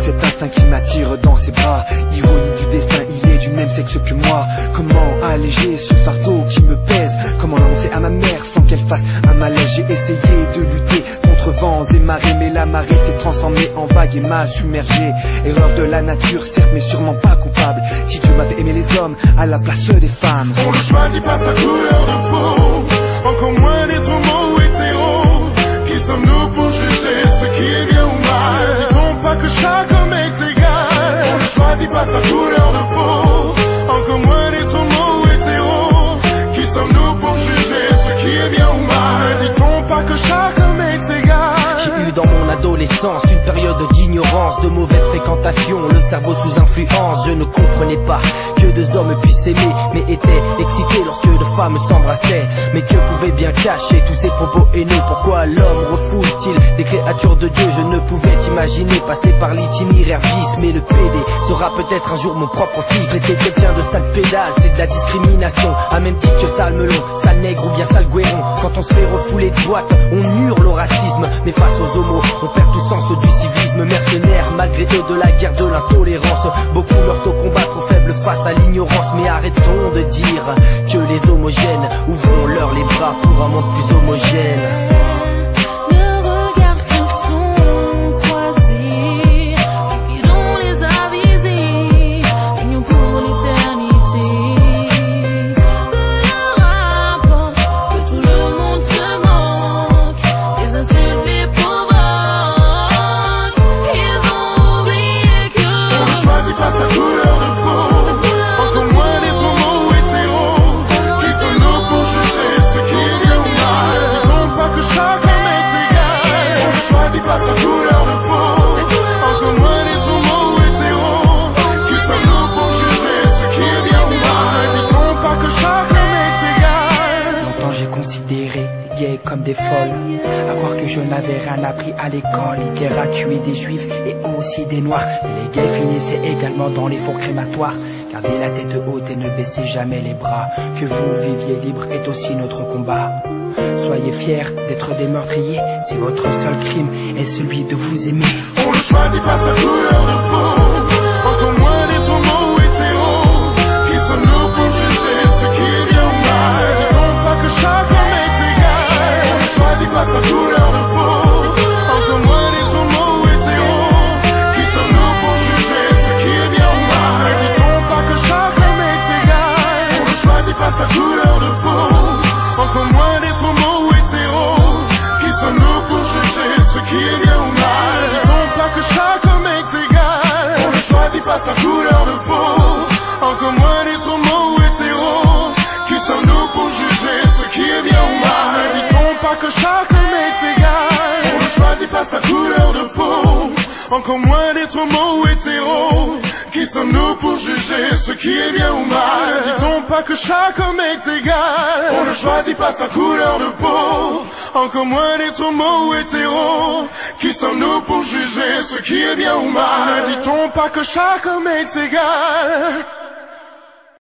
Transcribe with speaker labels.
Speaker 1: cet instinct qui m'attire dans ses bras. Ironie du destin, il est du même sexe que moi. Comment alléger ce fardeau qui me pèse? Comment l'annoncer à ma mère sans qu'elle fasse un malaise? J'ai essayé de lutter contre vents et marées, mais la marée s'est transformée en vague et m'a submergé. Erreur de la nature, certes, mais sûrement pas coupable. Si Dieu m'avait aimé les hommes à la place des femmes.
Speaker 2: On ne choisit pas sa couleur de peau, encore moins d'être homo ou hétéro. Qui sommes-nous pour juger ce qui est bien ou mal? Dit-on pas que chaque homme est égal? On ne choisit pas sa couleur de peau, encore moins d'être homo ou hétéro. Qui sommes-nous pour juger ce qui est bien ou mal? Dit-on pas que chaque homme est égal?
Speaker 3: J'ai eu dans mon adolescence une période d'ignorance, de mauvaise fréquentation, le cerveau sous influence. Je ne comprenais pas que deux hommes puissent s'aimer, mais étais excité lorsque deux femmes s'embrassaient. Mais que pouvaient bien cacher tous ces propos haineux? Pourquoi l'homme refoule-t-il des créatures de Dieu? Je ne pouvais imaginer passer par l'itinéraire vice, mais le PD sera peut-être un jour mon propre fils. C'était quelqu'un de sale pédale, c'est de la discrimination, à même titre que sale melon, sale nègre ou bien sale guéron. Quand on se fait refouler de boîte, on hurle au racisme, mais face aux homos, on perd tout sens du civisme. Mercenaires, malgré eux, de la guerre, de l'intolérance. Beaucoup meurent au combat, trop faibles face à l'ignorance. Mais arrêtons de dire que les homogènes ouvrons-leur les bras pour un monde plus homogène.
Speaker 4: Comme des folles, à croire que je n'avais rien appris à l'école. Hitler a tué des juifs et aussi des noirs, mais les gays finissaient également dans les fours crématoires. Gardez la tête haute et ne baissez jamais les bras. Que vous viviez libre est aussi notre combat. Soyez fiers d'être des meurtriers, si votre seul crime est celui de vous aimer.
Speaker 2: On ne choisit pas sa couleur de peau, encore moins d'être homo ou hétéro. Qui sommes-nous pour juger ce qui est bien ou mal? Dit-on pas que chaque homme est égal? On ne choisit pas sa couleur de peau, encore moins d'être homo ou hétéro. Qui sommes-nous pour juger ce qui est bien ou mal? Dit-on pas que chaque homme est égal? On ne choisit pas sa couleur de peau, encore moins d'être homo ou hétéro. Qui sommes-nous pour juger ce qui est bien ou mal? Dit-on pas que chaque homme est égal? On ne choisit pas sa couleur de peau, encore moins d'être homo ou hétéro. Qui sommes-nous pour juger ce qui est bien ou mal? Dit-on pas que chaque homme est égal? On ne choisit pas sa couleur de peau, encore moins d'être homo ou hétéro. Qui sommes-nous pour juger ce qui est bien ou mal? Dit-on pas que chaque homme est égal? On ne choisit pas sa couleur de peau, encore moins d'être homo ou hétéro. Qui sommes-nous pour juger ce qui est bien ou mal? Dit-on pas que chaque homme est égal?